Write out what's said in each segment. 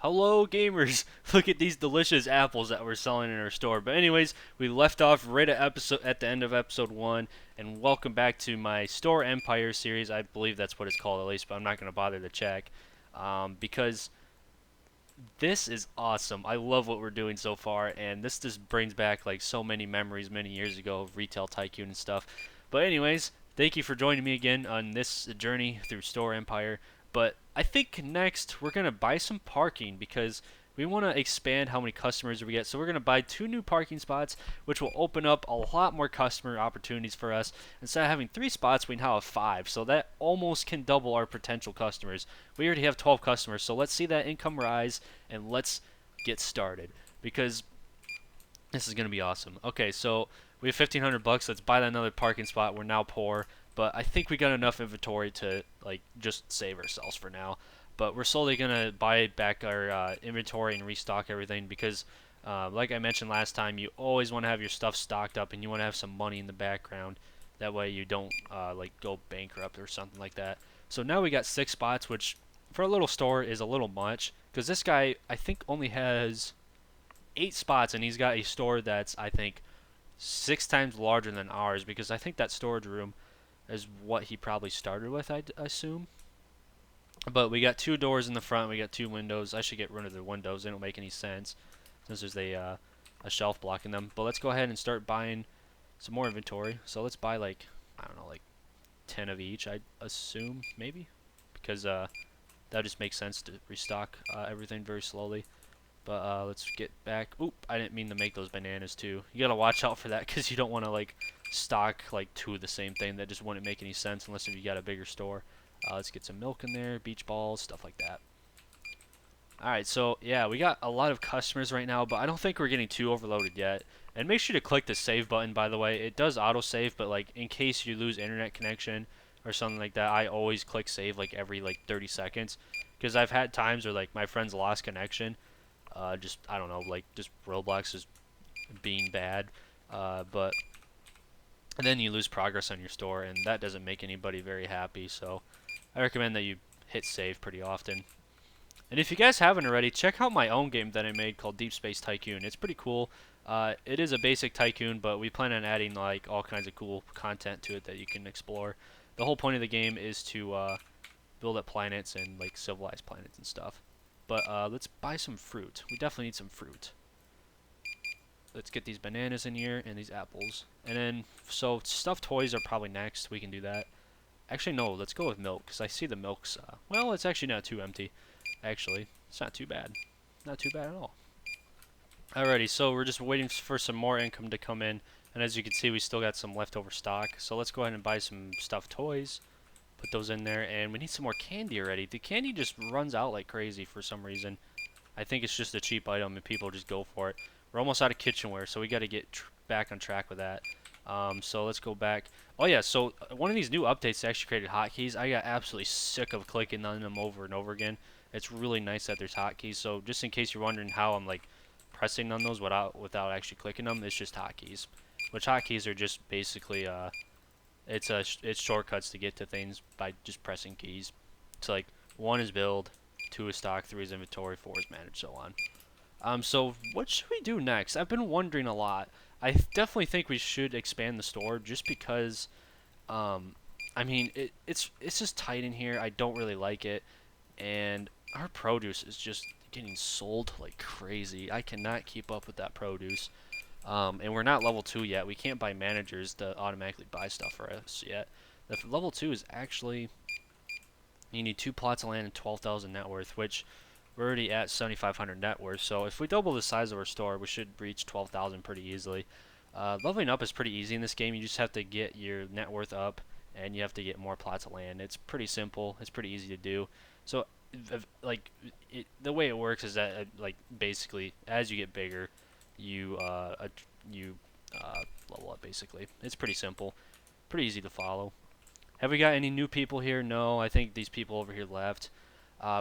Hello, gamers! Look at these delicious apples that we're selling in our store. But anyways, we left off right at the end of episode one, and welcome back to my Store Empire series. I believe that's what it's called at least, but I'm not gonna bother to check because this is awesome. I love what we're doing so far, and this just brings back like so many memories many years ago of Retail Tycoon and stuff. But anyways, thank you for joining me again on this journey through Store Empire. But I think next we're gonna buy some parking because we want to expand how many customers we get. So we're gonna buy 2 new parking spots, which will open up a lot more customer opportunities for us. Instead of having 3 spots, we now have 5. So that almost can double our potential customers. We already have 12 customers, so let's see that income rise and let's get started because this is gonna be awesome. Okay, so we have 1,500 bucks. Let's buy another parking spot. We're now poor, but I think we got enough inventory to like just save ourselves for now. But we're slowly gonna buy back our inventory and restock everything because, like I mentioned last time, you always want to have your stuff stocked up and you want to have some money in the background. That way you don't like go bankrupt or something like that. So now we got 6 spots, which for a little store is a little much because this guy I think only has 8 spots, and he's got a store that's I think 6 times larger than ours because I think that storage room is what he probably started with. I assume. But we got 2 doors in the front. We got 2 windows. I should get rid of the windows. They don't make any sense since there's a shelf blocking them. But let's go ahead and start buying some more inventory. So let's buy like I don't know like 10 of each. I assume maybe because that just makes sense to restock everything very slowly. But let's get back. Oop, I didn't mean to make those bananas too. You gotta watch out for that because you don't want to like stock like 2 of the same thing. That just wouldn't make any sense unless if you got a bigger store. Let's get some milk in there, beach balls, stuff like that. Alright, so yeah, we got a lot of customers right now, but I don't think we're getting too overloaded yet. And make sure to click the save button, by the way. It does autosave, but like in case you lose internet connection or something like that, I always click save like every like 30 seconds. Because I've had times where like my friends lost connection. Just, I don't know, like just Roblox is being bad. But then you lose progress on your store, and that doesn't make anybody very happy, so I recommend that you hit save pretty often. And if you guys haven't already, check out my own game that I made called Deep Space Tycoon. It's pretty cool. It is a basic tycoon, but we plan on adding like all kinds of cool content to it that you can explore. The whole point of the game is to build up planets and like civilized planets and stuff. But let's buy some fruit. We definitely need some fruit. Let's get these bananas in here and these apples. And then, so stuffed toys are probably next. We can do that. Actually, no, let's go with milk, because I see the milk's, well, it's actually not too empty. Actually, it's not too bad. Not too bad at all. Alrighty, so we're just waiting for some more income to come in. And as you can see, we still got some leftover stock. So let's go ahead and buy some stuffed toys. Put those in there. And we need some more candy already. The candy just runs out like crazy for some reason. I think it's just a cheap item and people just go for it. We're almost out of kitchenware, so we got to get back on track with that. So let's go back. Oh yeah, so one of these new updates actually created hotkeys. I got absolutely sick of clicking on them over and over again. It's really nice that there's hotkeys. So just in case you're wondering how I'm like pressing on those without actually clicking them, it's just hotkeys. Which hotkeys are just basically it's shortcuts to get to things by just pressing keys. It's like 1 is build, 2 is stock, 3 is inventory, 4 is manage, so on. So what should we do next? I've been wondering a lot. I definitely think we should expand the store just because, I mean, it's just tight in here. I don't really like it, and our produce is just getting sold like crazy. I cannot keep up with that produce. And we're not level 2 yet. We can't buy managers to automatically buy stuff for us yet. The level 2 is actually, you need 2 plots of land and 12,000 net worth, which we're already at 7,500 net worth. So if we double the size of our store, we should reach 12,000 pretty easily. Leveling up is pretty easy in this game. You just have to get your net worth up, and you have to get more plots of land. It's pretty simple. It's pretty easy to do. So, like, the way it works is that, like, basically, as you get bigger, you level up. Basically, it's pretty simple, pretty easy to follow. Have we got any new people here? No, I think these people over here left.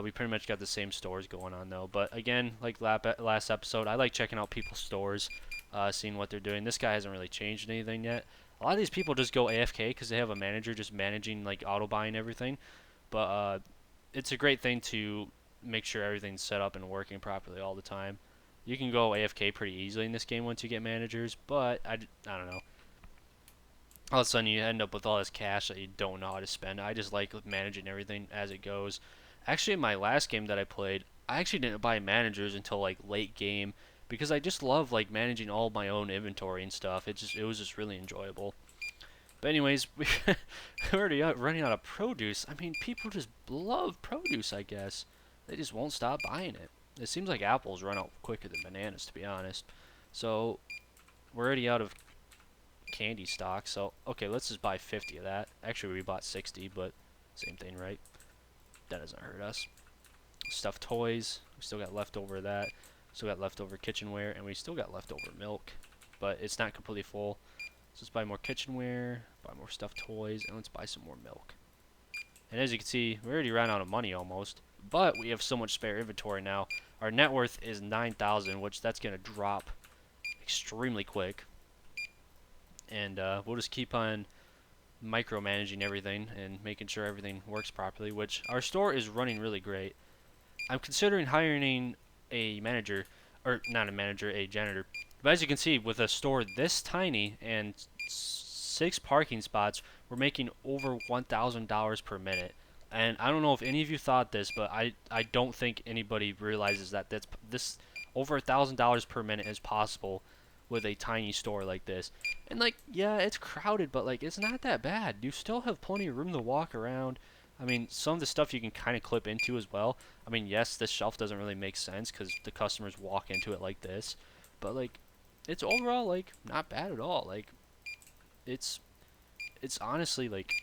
We pretty much got the same stores going on though. But again, like last episode, I like checking out people's stores, seeing what they're doing. This guy hasn't really changed anything yet. A lot of these people just go AFK because they have a manager just managing like auto buying everything. But it's a great thing to make sure everything's set up and working properly all the time. You can go AFK pretty easily in this game once you get managers, but I don't know. All of a sudden you end up with all this cash that you don't know how to spend. I just like managing everything as it goes. Actually, in my last game that I played, I actually didn't buy managers until like late game because I just love like managing all my own inventory and stuff. It was just really enjoyable. But anyways, we're already running out of produce. I mean, people just love produce, I guess. They just won't stop buying it. It seems like apples run out quicker than bananas, to be honest. So we're already out of candy stock. So okay, let's just buy 50 of that. Actually, we bought 60, but same thing, right? That doesn't hurt us. Stuffed toys. We still got leftover of that. Still got leftover kitchenware, and we still got leftover milk, but it's not completely full. So let's buy more kitchenware, buy more stuffed toys, and let's buy some more milk. And as you can see, we already ran out of money almost, but we have so much spare inventory now. Our net worth is 9,000, which that's going to drop extremely quick. And we'll just keep on micromanaging everything and making sure everything works properly, which our store is running really great. I'm considering hiring a manager, or not a manager, a janitor. But as you can see, with a store this tiny and 6 parking spots, we're making over $1,000 per minute. And I don't know if any of you thought this, but I don't think anybody realizes that this over $1,000 per minute is possible with a tiny store like this. And like, yeah, it's crowded, but like, it's not that bad. You still have plenty of room to walk around. I mean, some of the stuff you can kind of clip into as well. I mean, yes, this shelf doesn't really make sense because the customers walk into it like this, but like, it's overall like not bad at all. Like, it's honestly like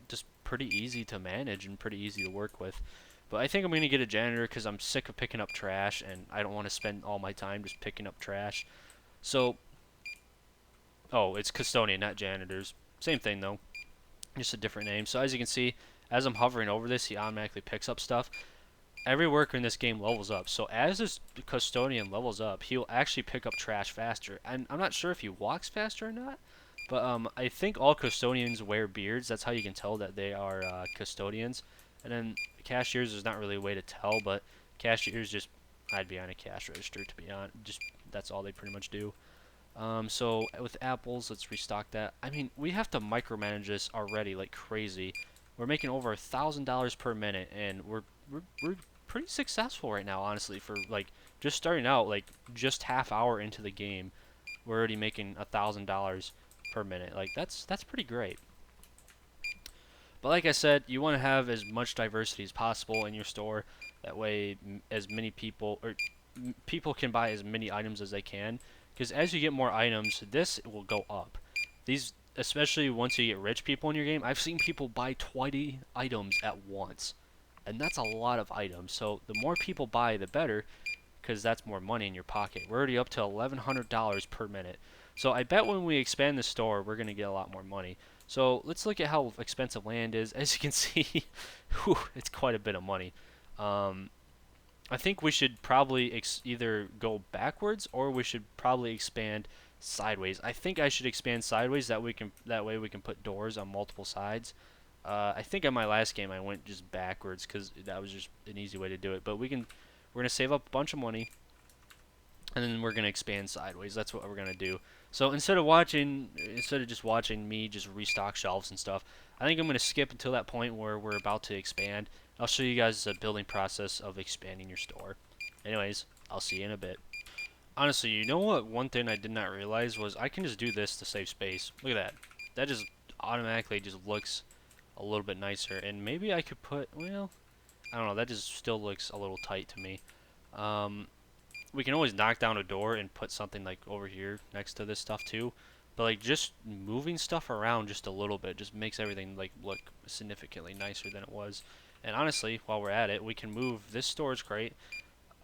just pretty easy to manage and pretty easy to work with. But I think I'm gonna get a janitor because I'm sick of picking up trash and I don't want to spend all my time just picking up trash. So, oh, it's custodian, not janitors. Same thing though, just a different name. So as you can see, as I'm hovering over this, he automatically picks up stuff. Every worker in this game levels up. So as this custodian levels up, he'll actually pick up trash faster. And I'm not sure if he walks faster or not, but I think all custodians wear beards. That's how you can tell that they are custodians. And then cashiers, there's not really a way to tell, but cashiers just hide behind a cash register, to be honest. Just that's all they pretty much do. So with apples, let's restock that. I mean, we have to micromanage this already like crazy. We're making over $1,000 per minute, and we're pretty successful right now, honestly. For like just starting out, like just half hour into the game, we're already making $1,000 per minute. Like that's pretty great. But like I said, you want to have as much diversity as possible in your store. That way, as many people or people can buy as many items as they can. Because as you get more items, this will go up. These, especially once you get rich people in your game, I've seen people buy 20 items at once. And that's a lot of items. So the more people buy, the better, because that's more money in your pocket. We're already up to $1,100 per minute. So I bet when we expand the store, we're going to get a lot more money. So let's look at how expensive land is. As you can see, whew, it's quite a bit of money. I think we should probably either go backwards or we should probably expand sideways. I think I should expand sideways that way we can put doors on multiple sides. I think on my last game I went just backwards because that was just an easy way to do it. But we're gonna save up a bunch of money, and then we're gonna expand sideways. That's what we're gonna do. So instead of just watching me just restock shelves and stuff, I think I'm gonna skip until that point where we're about to expand. I'll show you guys the building process of expanding your store. Anyways, I'll see you in a bit. Honestly, you know what? One thing I did not realize was I can just do this to save space. Look at that. That just automatically just looks a little bit nicer. And maybe I could put, well, I don't know. That just still looks a little tight to me. We can always knock down a door and put something like over here next to this stuff too. But like just moving stuff around just a little bit just makes everything like look significantly nicer than it was. And honestly, while we're at it, we can move this storage crate.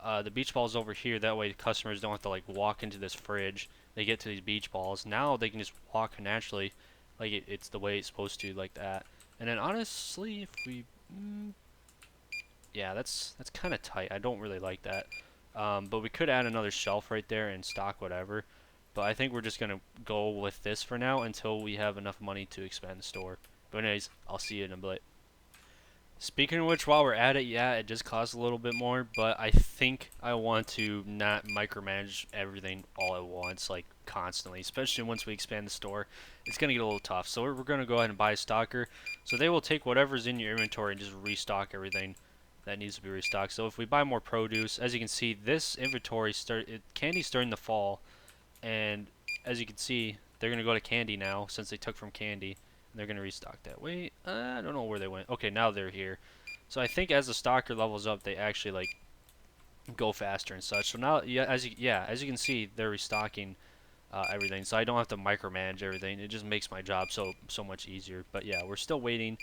The beach balls over here. That way, the customers don't have to like walk into this fridge. They get to these beach balls. Now they can just walk naturally, like it's the way it's supposed to, like that. And then honestly, if we, yeah, that's kind of tight. I don't really like that. But we could add another shelf right there and stock whatever. But I think we're just gonna go with this for now until we have enough money to expand the store. But anyways, I'll see you in a bit. Speaking of which, while we're at it, yeah, it just costs a little bit more, but I think I want to not micromanage everything all at once, like constantly, especially once we expand the store. It's going to get a little tough. So we're going to go ahead and buy a stocker. So they will take whatever's in your inventory and just restock everything that needs to be restocked. So if we buy more produce, as you can see, this inventory candy's starting to fall, and as you can see, they're going to go to candy now since they took from candy. They're going to restock that. Wait, I don't know where they went. Okay, now they're here. So I think as the stalker levels up, they actually like go faster and such. So now, as you can see, they're restocking everything. So I don't have to micromanage everything. It just makes my job so much easier. But yeah, we're still waiting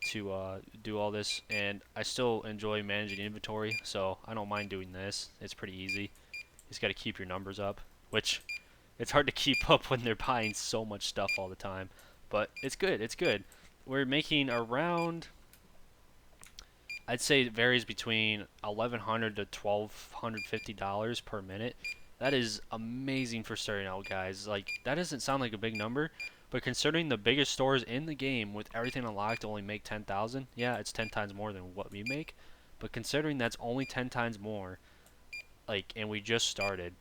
to do all this, and I still enjoy managing inventory. So I don't mind doing this. It's pretty easy. You just got to keep your numbers up, which it's hard to keep up when they're buying so much stuff all the time. But it's good. It's good. We're making around, I'd say it varies between $1,100 to $1,250 per minute. That is amazing for starting out, guys. Like, that doesn't sound like a big number, but considering the biggest stores in the game with everything unlocked only make 10,000, yeah, it's 10 times more than what we make. But considering that's only 10 times more, like, and we just started,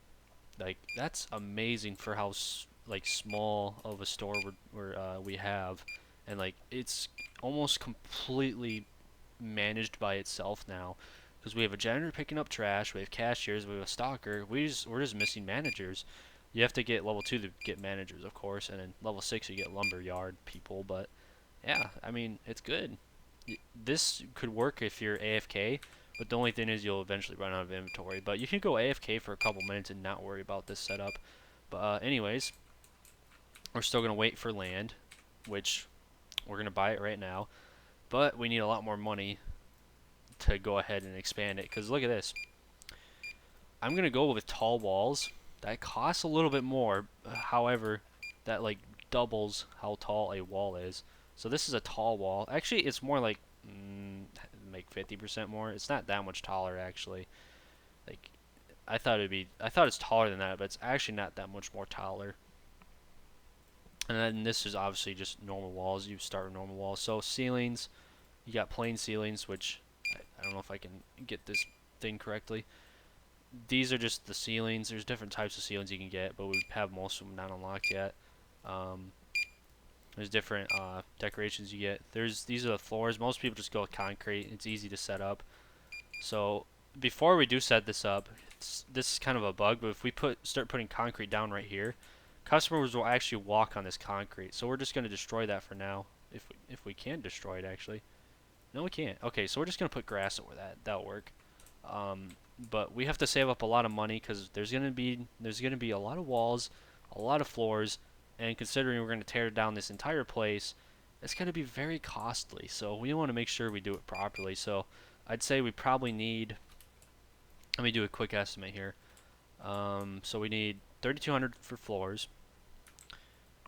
like, that's amazing for how like small of a store we have, and like it's almost completely managed by itself now, because we have a janitor picking up trash, we have cashiers, we have a stalker. We're just missing managers. You have to get level 2 to get managers, of course, and then level 6 you get lumberyard people. But yeah, I mean, it's good. This could work if you're AFK, but the only thing is you'll eventually run out of inventory. But you can go AFK for a couple minutes and not worry about this setup. But anyways, we're still going to wait for land, which we're going to buy it right now. But we need a lot more money to go ahead and expand it, because look at this. I'm going to go with tall walls. That costs a little bit more, however, that like doubles how tall a wall is. So this is a tall wall. Actually, it's more like make 50% more. It's not that much taller actually. Like I thought it's taller than that, but it's actually not that much more taller. And then this is obviously just normal walls. You start with normal walls. So ceilings, you got plain ceilings, which I don't know if I can get this thing correctly. These are just the ceilings. There's different types of ceilings you can get, but we have most of them not unlocked yet. Um, there's different decorations you get. These are the floors. Most people just go with concrete. It's easy to set up. So before we do set this up, this is kind of a bug, but if we start putting concrete down right here, customers will actually walk on this concrete. So we're just going to destroy that for now, if we can destroy it actually. No, we can't. Okay, so we're just going to put grass over that. That'll work. But we have to save up a lot of money, because there's gonna be a lot of walls, a lot of floors, and considering we're gonna tear down this entire place, it's gonna be very costly. So we want to make sure we do it properly. So I'd say we probably need. Let me do a quick estimate here. So we need 3,200 for floors.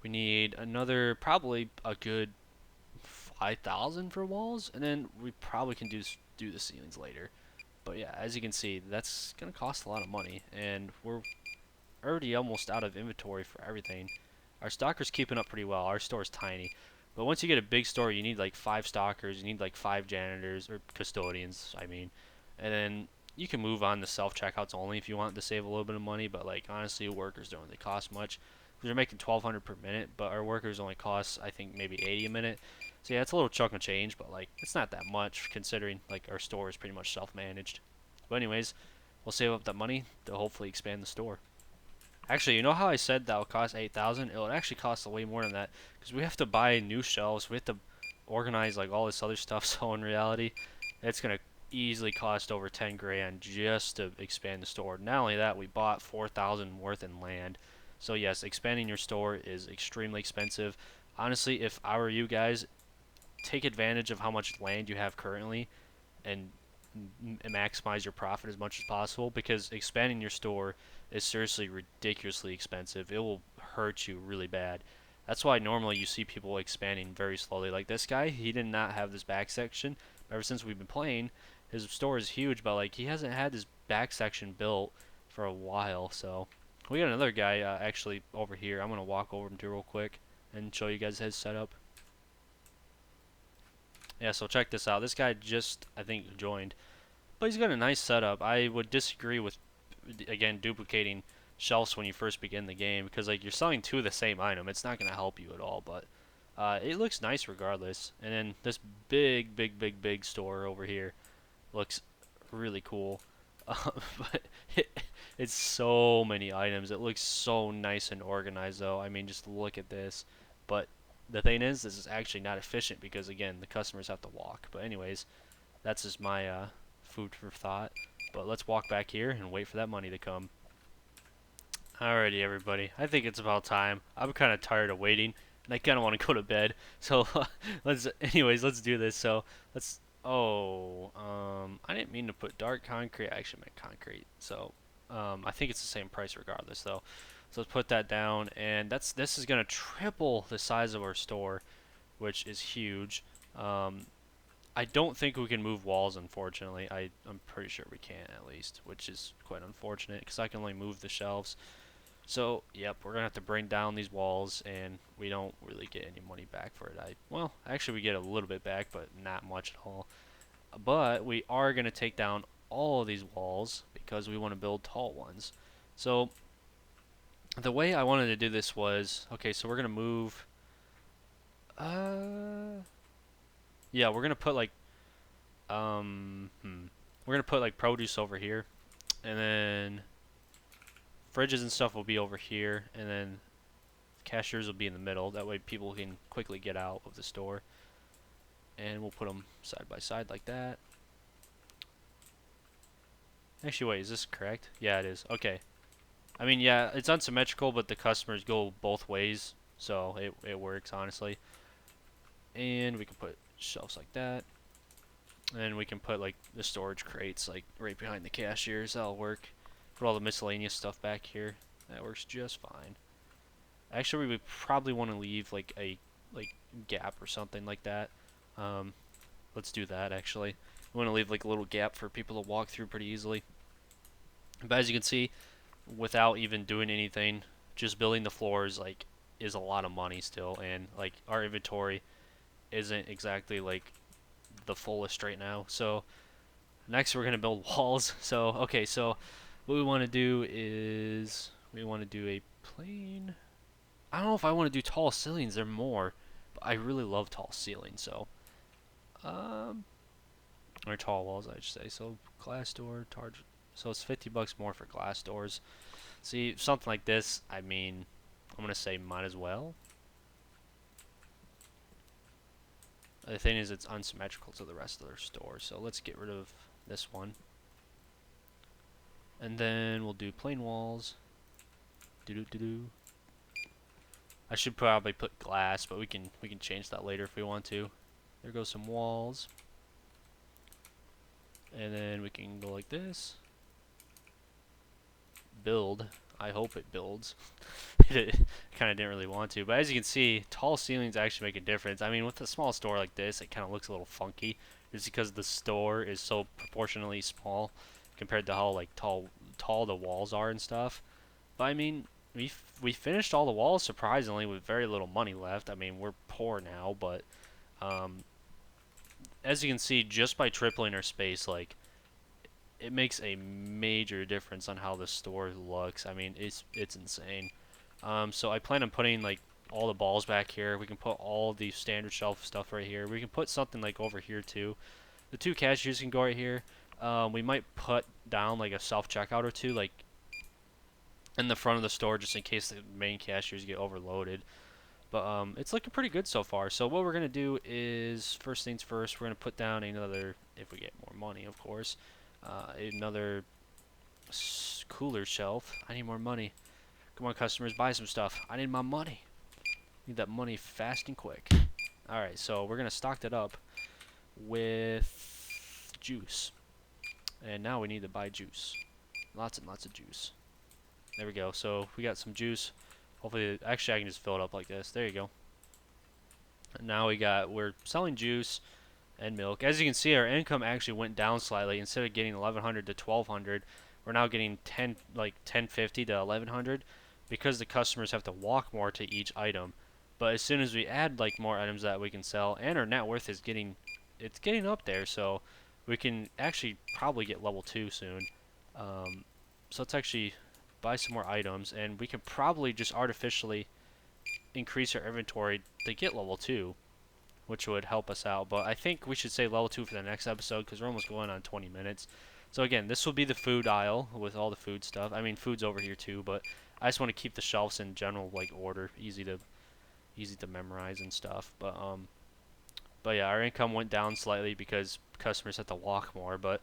We need another probably a good 5,000 for walls, and then we probably can do the ceilings later. But yeah, as you can see, that's going to cost a lot of money, and we're already almost out of inventory for everything. Our stocker's keeping up pretty well. Our store's tiny. But once you get a big store, you need like 5 stockers, you need like 5 janitors, or custodians, I mean. And then you can move on to self-checkouts only if you want to save a little bit of money, but like honestly, workers don't really cost much. We're making 1,200 per minute, but our workers only cost, I think, maybe 80 a minute. So yeah, it's a little chunk of change, but like it's not that much considering like our store is pretty much self-managed. But anyways, we'll save up that money to hopefully expand the store. Actually, you know how I said that will cost 8,000? It'll actually cost way more than that, because we have to buy new shelves. We have to organize like all this other stuff. So in reality, it's gonna easily cost over 10 grand just to expand the store. Not only that, we bought 4,000 worth in land. So yes, expanding your store is extremely expensive. Honestly, if I were you guys, take advantage of how much land you have currently and maximize your profit as much as possible, because expanding your store is seriously ridiculously expensive. It will hurt you really bad. That's why normally you see people expanding very slowly. Like this guy, he did not have this back section. Ever since we've been playing, his store is huge, but like he hasn't had this back section built for a while. So we got another guy actually over here. I'm gonna walk over him to real quick and show you guys his setup. Yeah, so check this out. This guy just, I think, joined. But he's got a nice setup. I would disagree with, again, duplicating shelves when you first begin the game, because like you're selling two of the same item. It's not going to help you at all, but it looks nice regardless. And then this big store over here looks really cool. But it's so many items. It looks so nice and organized, though. I mean, just look at this. But the thing is, this is actually not efficient because, again, the customers have to walk. But anyways, that's just my food for thought. But let's walk back here and wait for that money to come. Alrighty, everybody. I think it's about time. I'm kind of tired of waiting, and I kind of want to go to bed. So let's do this. So let's. Oh, I didn't mean to put dark concrete. I actually meant concrete. So, I think it's the same price regardless, though. So let's put that down, and this is gonna triple the size of our store, which is huge. I don't think we can move walls, unfortunately. I'm pretty sure we can at least, which is quite unfortunate because I can only move the shelves. So, yep, we're gonna have to bring down these walls, and we don't really get any money back for it. Well, actually, we get a little bit back, but not much at all. But we are gonna take down all of these walls because we want to build tall ones. So, the way I wanted to do this was, okay, so we're gonna move. Yeah, we're gonna put like, we're gonna put like produce over here, and then fridges and stuff will be over here, and then cashiers will be in the middle. That way people can quickly get out of the store. And we'll put them side by side like that. Actually, wait, is this correct? Yeah, it is. Okay. I mean, yeah, it's unsymmetrical, but the customers go both ways, so it works, honestly. And we can put shelves like that. And we can put, like, the storage crates, like, right behind the cashiers. That'll work. Put all the miscellaneous stuff back here. That works just fine. Actually, we would probably want to leave, like, a gap or something like that. Let's do that, actually. We want to leave, like, a little gap for people to walk through pretty easily. But as you can see, without even doing anything, just building the floors, like, is a lot of money still. And, like, our inventory isn't exactly, like, the fullest right now. So next we're gonna build walls. So okay, so what we want to do is we want to do a plain. I don't know if I want to do tall ceilings. They're more, but I really love tall ceilings. So or tall walls, I should say. So glass door, so it's $50 more for glass doors. See, something like this. I mean, I'm gonna say might as well. The thing is, it's unsymmetrical to the rest of their store, so let's get rid of this one. And then we'll do plain walls. I should probably put glass, but we can change that later if we want to. There goes some walls. And then we can go like this. Build. I hope it builds. It kind of didn't really want to, but as you can see, tall ceilings actually make a difference. I mean, with a small store like this, it kind of looks a little funky, just because the store is so proportionally small compared to how like tall the walls are and stuff. But I mean, we finished all the walls surprisingly with very little money left. I mean, we're poor now, but as you can see, just by tripling our space, like, it makes a major difference on how the store looks. I mean, it's insane. So I plan on putting like all the balls back here. We can put all the standard shelf stuff right here. We can put something like over here too. The two cashiers can go right here. We might put down like a self checkout or two, like in the front of the store, just in case the main cashiers get overloaded. But it's looking pretty good so far. So what we're gonna do is, first things first, we're gonna put down another, if we get more money, of course, another cooler shelf. I need more money. Come on, customers, buy some stuff. I need my money. Need that money fast and quick. Alright, so we're going to stock that up with juice. And now we need to buy juice. Lots and lots of juice. There we go. So we got some juice. Hopefully, actually I can just fill it up like this. There you go. And now we're selling juice and milk. As you can see, our income actually went down slightly. Instead of getting 1100 to 1200, we're now getting 1050 to 1100 because the customers have to walk more to each item. But as soon as we add like more items that we can sell, and our net worth is getting it's getting up there, so we can actually probably get level 2 soon. So let's actually buy some more items, and we can probably just artificially increase our inventory to get level 2, which would help us out. But I think we should say level 2 for the next episode because we're almost going on 20 minutes. So again, this will be the food aisle with all the food stuff. I mean, food's over here too, but I just want to keep the shelves in general like order, easy to memorize and stuff. But yeah, our income went down slightly because customers have to walk more. But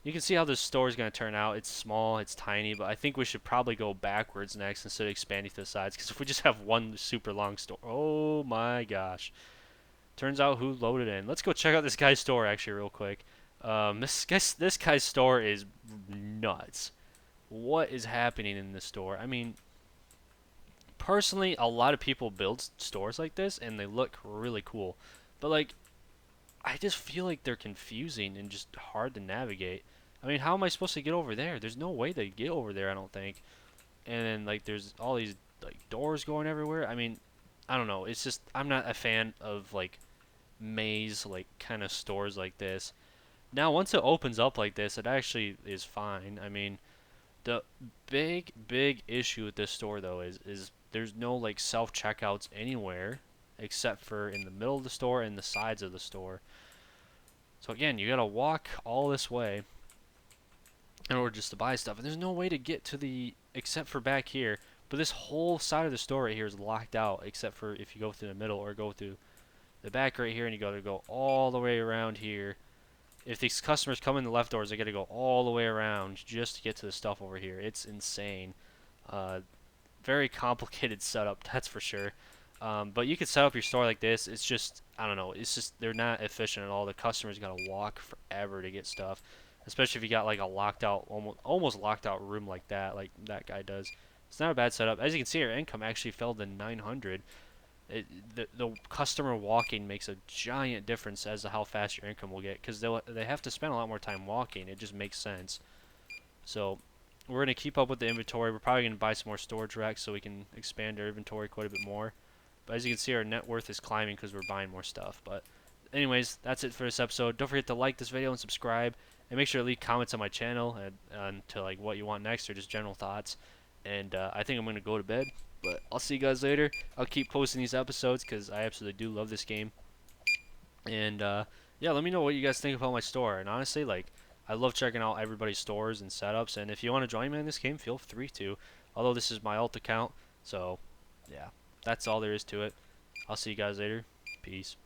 you can see how this store is going to turn out. It's small, it's tiny, but I think we should probably go backwards next instead of expanding to the sides. Because if we just have one super long store, oh my gosh. Turns out who loaded in. Let's go check out this guy's store actually real quick. This guy's store is nuts. What is happening in this store? I mean, personally, a lot of people build stores like this and they look really cool. But like, I just feel like they're confusing and just hard to navigate. I mean, how am I supposed to get over there? There's no way to get over there, I don't think. And then like there's all these like doors going everywhere. I mean, I don't know. It's just I'm not a fan of like maze like kind of stores like this. Now once it opens up like this, it actually is fine. I mean, the big issue with this store though is there's no like self checkouts anywhere except for in the middle of the store and the sides of the store. So again, you gotta walk all this way in order just to buy stuff, and there's no way to get to the except for back here. But this whole side of the store right here is locked out except for if you go through the middle or go through the back right here, and you gotta go all the way around here. If these customers come in the left doors, they gotta go all the way around just to get to the stuff over here. It's insane. Very complicated setup, that's for sure. But you could set up your store like this. It's just, I don't know, it's just, they're not efficient at all. The customers gotta walk forever to get stuff. Especially if you got like a locked out, almost locked out room like that guy does. It's not a bad setup. As you can see, our income actually fell to 900. The customer walking makes a giant difference as to how fast your income will get, because they have to spend a lot more time walking. It just makes sense. So we're gonna keep up with the inventory. We're probably gonna buy some more storage racks so we can expand our inventory quite a bit more. But as you can see, our net worth is climbing because we're buying more stuff. But anyways, that's it for this episode. Don't forget to like this video and subscribe, and make sure to leave comments on my channel and to like what you want next or just general thoughts. And I think I'm gonna go to bed. But I'll see you guys later. I'll keep posting these episodes because I absolutely do love this game. And yeah, let me know what you guys think about my store. And honestly, like, I love checking out everybody's stores and setups. And if you want to join me in this game, feel free to. Although this is my alt account, so yeah, that's all there is to it. I'll see you guys later. Peace.